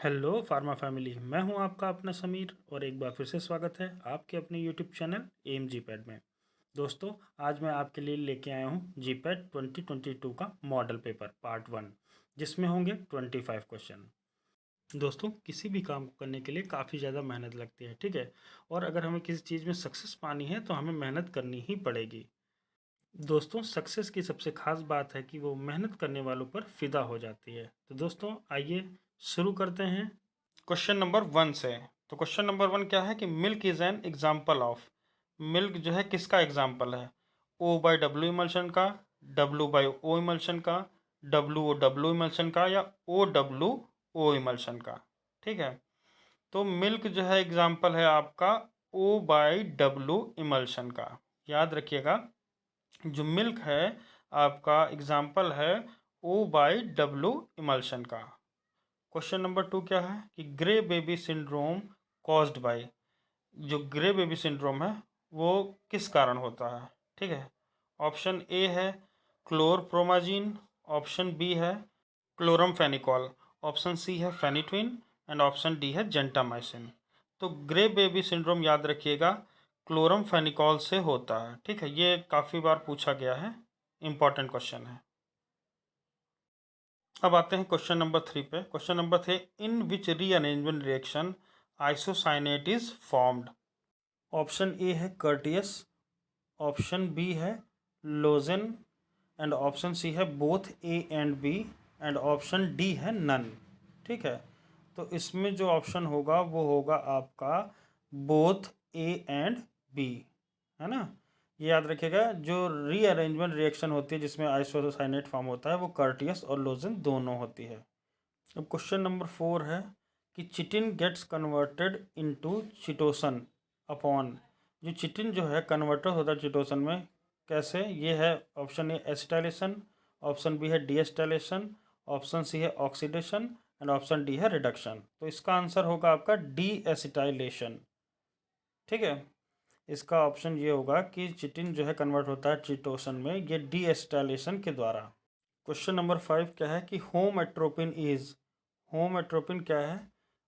Hello pharma family. मैं हूं आपका अपना समीर और एक बार फिर से स्वागत है आपके अपने YouTube channel M G pad में। दोस्तों, आज मैं आपके लिए लेके आया हूं जी पैड 2022 का मॉडल पेपर पार्ट 1, जिसमें होंगे 25 क्वेश्चन। दोस्तों, किसी भी काम को करने के लिए काफ़ी ज़्यादा मेहनत लगती है, ठीक है। और अगर हमें किसी चीज़ में सक्सेस पानी है तो हमें मेहनत करनी ही पड़ेगी। दोस्तों, सक्सेस की सबसे खास बात है कि वो मेहनत करने वालों पर फिदा हो जाती है। तो दोस्तों, आइए शुरू करते हैं क्वेश्चन नंबर 1 से। तो क्वेश्चन नंबर 1 क्या है कि milk is an example of. Milk जो है किसका एग्जाम्पल है? ओ बाई डब्ल्यू इमल्शन का, डब्ल्यू बाई ओ इमल्शन का, डब्ल्यू ओ डब्ल्यू इमल्शन का, या ओ डब्ल्यू ओ इमल्शन का। ठीक है, तो मिल्क जो है एग्जाम्पल है आपका ओ बाई डब्ल्यू इमल्शन का। याद रखिएगा, जो मिल्क है आपका एग्जाम्पल है ओ बाई डब्ल्यू इमल्शन का। क्वेश्चन नंबर 2 क्या है कि grey baby syndrome caused by. जो ग्रे बेबी सिंड्रोम है वो किस कारण होता है? ठीक है, ऑप्शन ए है क्लोरप्रोमाजीन, ऑप्शन बी है क्लोरमफेनिकॉल, ऑप्शन सी है फेनिट्विन, एंड ऑप्शन डी है जेंटामाइसिन। तो ग्रे बेबी सिंड्रोम याद रखिएगा क्लोरमफेनिकॉल से होता है। ठीक है, ये काफ़ी बार पूछा गया है, इंपॉर्टेंट क्वेश्चन है। अब आते हैं क्वेश्चन नंबर 3 पे। Question number 3, in which rearrangement reaction isocyanate is formed. Option A है कर्टियस, ऑप्शन बी है लोजेन, एंड ऑप्शन सी है both A and B, and option D है नन। ठीक है, तो इसमें जो ऑप्शन होगा वो होगा आपका बोथ ए एंड बी, है ना। ये याद रखिएगा, जो रीअरेंजमेंट रिएक्शन होती है जिसमें आइसोसाइनेट फॉर्म होता है वो कर्टियस और लोजेन दोनों होती है। अब क्वेश्चन नंबर 4 है कि chitin gets converted into chitosan upon. जो चिटिन जो है कन्वर्टर होता है चिटोसन में, कैसे? ये है option A acetylation, option B है डीएसिटाइलेशन, ऑप्शन सी है ऑक्सीडेशन, एंड ऑप्शन डी है रिडक्शन। तो इसका आंसर होगा आपका डी एसिटाइलेशन। ठीक है, इसका ऑप्शन ये होगा कि चिटिन जो है कन्वर्ट होता है चिटोसन में ये डी एसिटाइलेशन के द्वारा। क्वेश्चन नंबर 5 क्या है कि homatropine is. Homatropine क्या है?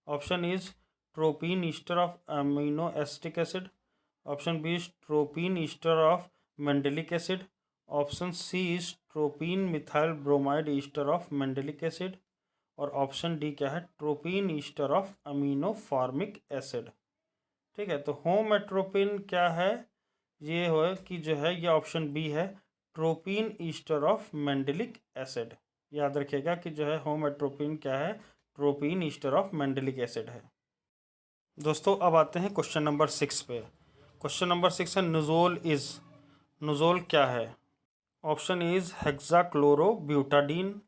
Option is tropine ester of amino acetic acid, option B is tropine ester of mandelic acid, option C is tropine methyl bromide ester of mandelic acid, और option D क्या है? Tropine ester of amino formic acid. ठीक है, तो home atropine क्या है? ये हो कि जो है ये ऑप्शन बी है tropine ester of mandelic acid. याद रखिएगा कि जो है होम एट्रोपिन क्या है? Tropine ester of mandelic acid है। दोस्तों, अब आते हैं क्वेश्चन नंबर 6 पे। क्वेश्चन नंबर 6 है नुजोल इज। नुजोल क्या है? Option A is hexachlorobutadiene,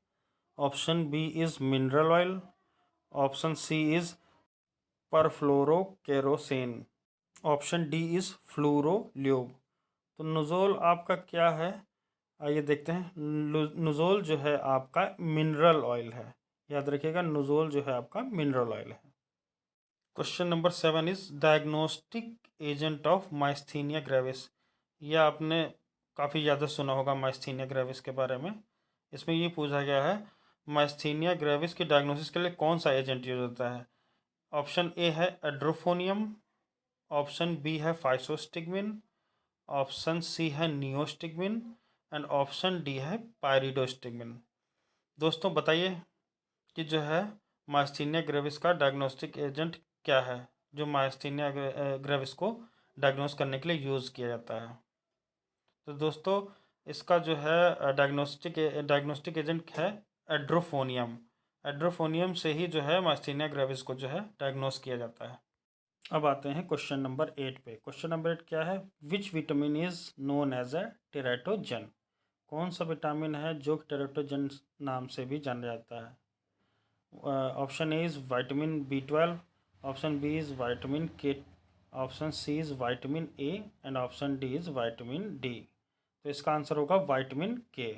option B is mineral oil, option C is perfluorokerosene, option D is fluorolube. तो नुजोल आपका क्या है? आइए देखते हैं। नुजोल जो है आपका मिनरल ऑयल है। याद रखिएगा, नुजोल जो है आपका मिनरल ऑयल है। Question number 7 is diagnostic agent of myasthenia gravis. यह आपने काफ़ी ज़्यादा सुना होगा माइस्थीनिया ग्रेविस के बारे में। इसमें ये पूछा गया है माइस्थीनिया ग्रेविस की डायग्नोसिस के लिए कौन सा एजेंट यूज होता है? ऑप्शन ए है एड्रोफोनियम, ऑप्शन बी है फाइसोस्टिग्मिन, ऑप्शन सी है नियोस्टिग्मिन, एंड ऑप्शन डी है पायरिडोस्टिग्मिन। दोस्तों बताइए कि जो है माइस्थीनिया ग्रेविस का डायग्नोस्टिक एजेंट क्या है जो माइस्थीनिया ग्रेविस को डायग्नोस करने के लिए यूज़ किया जाता है? तो दोस्तों, इसका जो है डायग्नोस्टिक एजेंट है एड्रोफोनियम। एड्रोफोनियम से ही जो है माइस्थीनिया ग्रेविस को जो है डायग्नोस किया जाता है। अब आते हैं क्वेश्चन नंबर 8 पे। क्वेश्चन नंबर 8 क्या है? Which vitamin is known as a teratogen. कौन सा विटामिन है जो टेराटोजन नाम से भी जाना जाता है? Option A is vitamin B12, option B is vitamin K, option C is vitamin A, and option D is vitamin D. तो इसका आंसर होगा विटामिन के।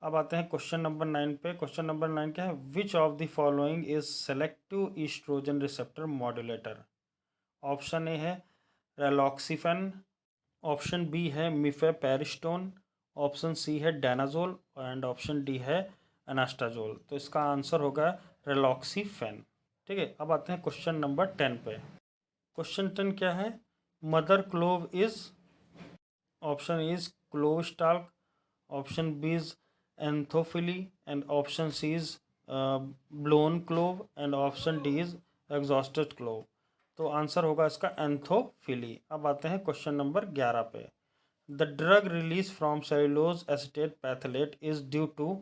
अब आते हैं क्वेश्चन नंबर 9 पे। क्वेश्चन नंबर 9 क्या है? Which of the following is selective estrogen receptor modulator. Option A है रेलॉक्सिफेन, ऑप्शन बी है मिफेपेरिस्टोन, ऑप्शन सी है डानाजोल, एंड ऑप्शन डी है एनास्टाजोल। तो इसका आंसर होगा रिलॉक्सीफेन। ठीक है, अब आते हैं क्वेश्चन नंबर 10 पे। क्वेश्चन 10 क्या है? Mother clove is, option is clove stalk, option B is anthophylli, and option C is blown clove, and option D is exhausted clove. तो आंसर होगा इसका एंथोफिली। अब आते हैं क्वेश्चन नंबर 11 पे। The drug release from cellulose acetate phthalate is due to,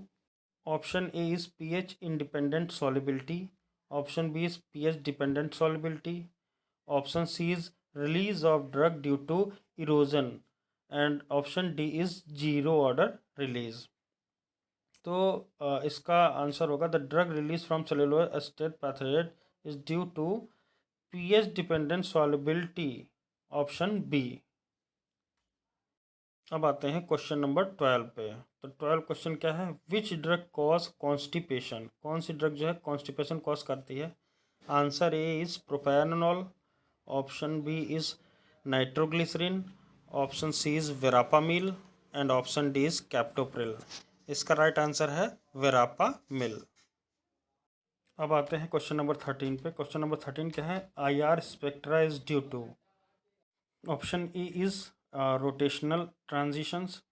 option A is pH independent solubility, option B is pH dependent solubility, option C is release of drug due to erosion, and option D is zero order release. तो इसका answer होगा the drug release from cellulose acetate phthalate is due to pH dependent solubility, option B. अब आते हैं question number 12 पे। तो 12 question क्या है? Which drug cause constipation? कौन सी ड्रग जो है कॉन्स्टिपेशन कॉज करती है? Answer A is propranolol, option B is nitroglycerin, option C is verapamil, and option D is captopril. इसका राइट आंसर है वेरापामिल। अब आते हैं क्वेश्चन नंबर 13 पे। क्वेश्चन नंबर 13 क्या है? I R spectra is due to, option E is rotational transitions,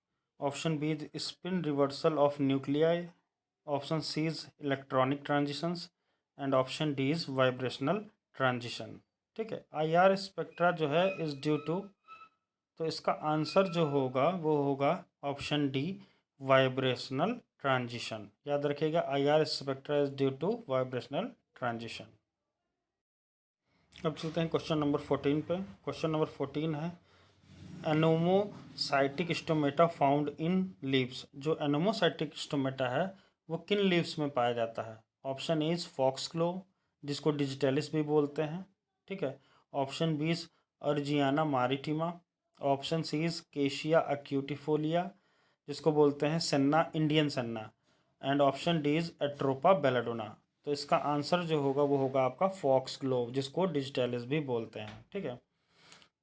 option B is spin reversal of nuclei, option C is electronic transitions, and option D is vibrational transition। ठीक है, I R spectra जो है is due to, तो इसका answer जो होगा वो होगा ऑप्शन डी वाइब्रेशनल ट्रांजिशन। याद रखिएगा, I R spectra is due to vibrational transition. अब चलते हैं क्वेश्चन नंबर 14 पे। क्वेश्चन नंबर 14 है anomocytic stomata found in leaves. जो एनोमोसाइटिक स्टोमेटा है वो किन लीव्स में पाया जाता है? ऑप्शन ए इज फॉक्सग्लोव, जिसको डिजिटलिस भी बोलते हैं। ठीक है, option B is urginea maritima, option C is cassia acutifolia, जिसको बोलते हैं senna, Indian senna, and option D is atropa belladonna. तो इसका आंसर जो होगा वो होगा आपका फॉक्सग्लोव, जिसको डिजिटलिस भी बोलते हैं। ठीक है,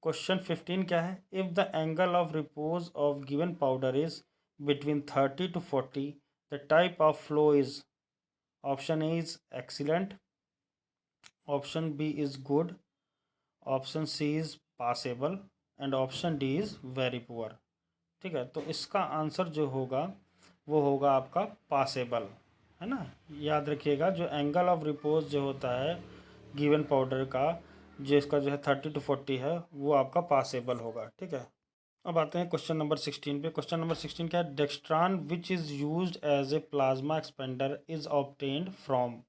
क्वेश्चन 15 क्या है? If the angle of repose of given powder is between 30 to 40, the type of flow is, option A is excellent, option B is good, option C is passable, and option D is very poor. ठीक है, तो इसका answer जो होगा वो होगा आपका पासेबल, है ना। याद रखिएगा, जो एंगल ऑफ रिपोज जो होता है गिवन पाउडर का, जो इसका जो है 30 to 40 है, वो आपका पासेबल होगा। ठीक है, अब आते हैं क्वेश्चन नंबर 16 पे। क्वेश्चन नंबर 16 क्या है? Dextran which is used as a plasma expander is obtained from.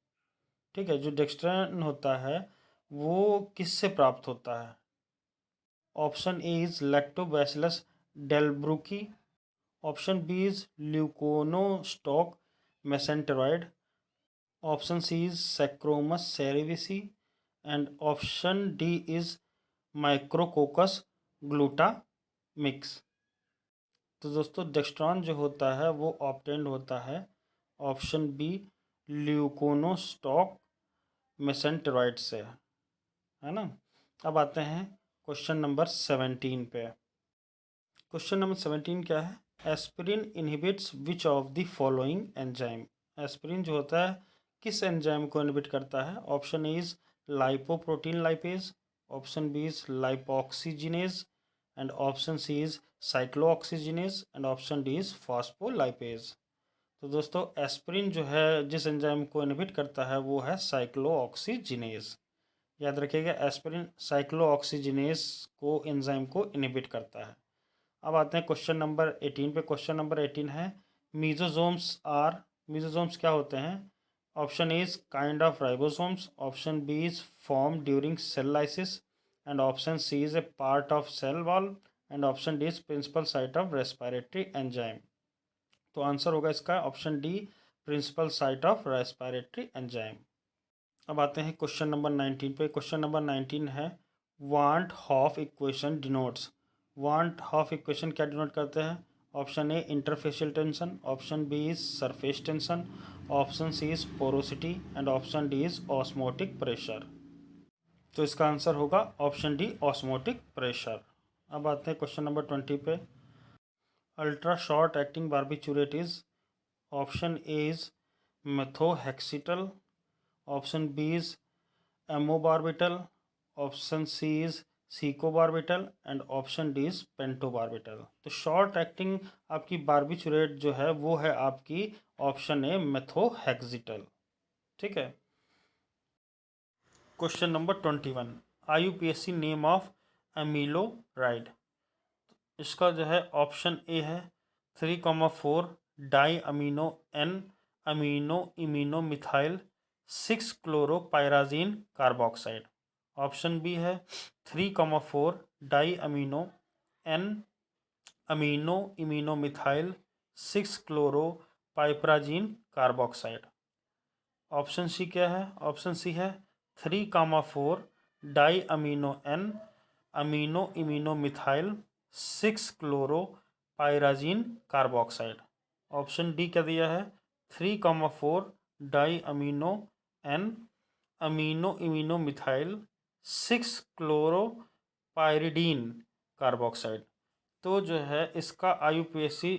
ठीक है, जो डेक्स्ट्रान होता है वो किससे प्राप्त होता है? Option A is lactobacillus delbrueckii, option B is leuconostoc mesenteroides, option C is saccharomyces cerevisiae, and option D is micrococcus glutamicus. तो दोस्तों डेक्स्ट्रॉन जो होता है वो ऑब्टेन्ड होता है ऑप्शन बी ल्यूकोनोस्टॉक मेसेंटेरॉयड से, है ना। अब आते हैं क्वेश्चन नंबर 17 पे। क्वेश्चन नंबर 17 क्या है? Aspirin inhibits which of the following enzyme. Aspirin जो होता है किस एंजाइम को इनहिबिट करता है? Option A is lipoprotein lipase, option B is lipoxygenase, and option C is cyclooxygenase, and option D is phospholipase. तो दोस्तों एस्पिरिन जो है जिस एंजाइम को इनहिबिट करता है वो है साइक्लोऑक्सीजिनेज। याद रखिएगा, एस्पिरिन साइक्लोऑक्सीजिनेज को एंजाइम को इनहिबिट करता है। अब आते हैं क्वेश्चन नंबर 18 पे। क्वेश्चन नंबर 18 है मीजोजोम्स क्या होते हैं? Option A is kind of ribosomes, option B is form during cell lysis, and option C is a part of cell wall, and option D is principal site of respiratory enzyme. तो answer होगा इसका option D principal site of respiratory enzyme. अब आते हैं question number 19 पे। Question number 19 है van't Hoff equation denotes. Van't Hoff equation क्या denote करते हैं? Option A interfacial tension, option B is surface tension, option C is porosity, and option D is osmotic pressure. तो इसका answer होगा option D osmotic pressure. अब आते हैं question number 20 पे। Ultra short acting barbiturate is, option A is methohexital, option B is amobarbital, option C is secobarbital and option D is pentobarbital। तो short acting आपकी barbiturate जो है वो है आपकी ऑप्शन ए मेथोहेक्सिटल। ठीक है। Question number 21, IUPAC name of amiloride. इसका जो है ऑप्शन ए है 3,4 di amino N amino imino methyl six chloropyrazine carboxide. Option B है 3,4 di amino N amino imino methyl six chloropiperazine carboxide. Option C क्या है? Option C है 3,4 di amino N amino imino methyl six chloropyrazine carboxide. Option D क्या दिया है? 3,4 di amino N amino imino methyl six chloropyridine carboxide. तो जो है इसका IUPAC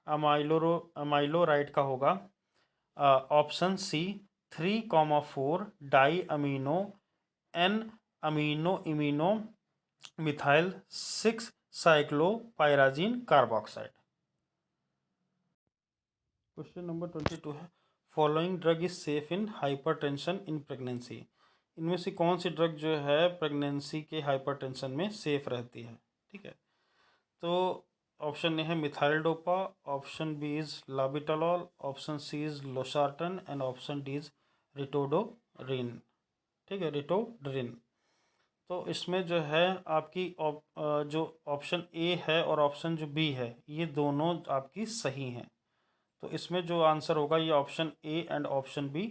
अमाइलोराइड का होगा option C 3,4 di amino N amino imino methyl six cyclopyrazine carboxide. Question number 22 है following drug is safe in hypertension in pregnancy. इनमें से कौन सी ड्रग जो है प्रेगनेंसी के हाइपरटेंशन में सेफ रहती है? ठीक है। तो ऑप्शन ए है methyl dopa, option B is labetalol, option C is losartan and option D is ritodrine. ठीक है, रिटोडरिन। तो इसमें जो है आपकी जो ऑप्शन ए है और ऑप्शन जो बी है ये दोनों आपकी सही हैं। तो इसमें जो आंसर होगा ये option A and option B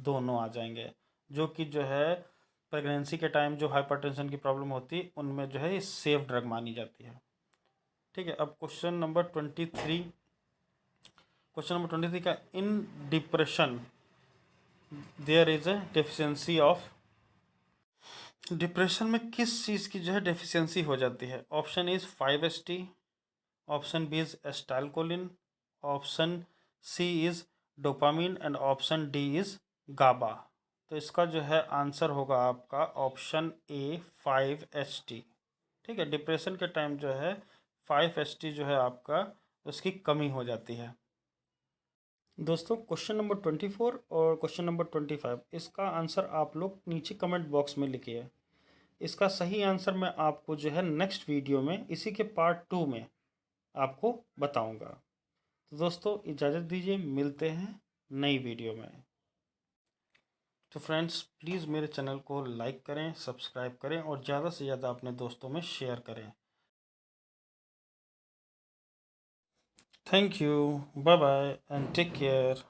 दोनों आ जाएंगे, जो कि जो है प्रेगनेंसी के टाइम जो हाइपरटेंशन की प्रॉब्लम होती है उनमें जो है ये सेफ ड्रग मानी जाती है। ठीक है। अब क्वेश्चन नंबर 23, क्वेश्चन नंबर 23 का in depression there is a deficiency of. Depression में किस चीज़ की जो है डेफिशिएंसी हो जाती है? Option is 5-HT, option B is acetylcholine, option C is dopamine and option D is GABA. तो इसका जो है आंसर होगा आपका ऑप्शन ए 5-HT। ठीक है। डिप्रेशन के टाइम जो है 5-HT जो है आपका उसकी कमी हो जाती है। दोस्तों क्वेश्चन नंबर 24 और क्वेश्चन नंबर 25 इसका आंसर आप लोग नीचे कमेंट बॉक्स में लिखिए। इसका सही आंसर मैं आपको जो है नेक्स्ट वीडियो में इसी के पार्ट 2 में आपको बताऊंगा। तो दोस्तों इजाज़त दीजिए, मिलते हैं नई वीडियो में। तो फ्रेंड्स प्लीज़ मेरे चैनल को लाइक करें, सब्सक्राइब करें और ज़्यादा से ज़्यादा अपने दोस्तों में शेयर करें। Thank you, bye bye and take care.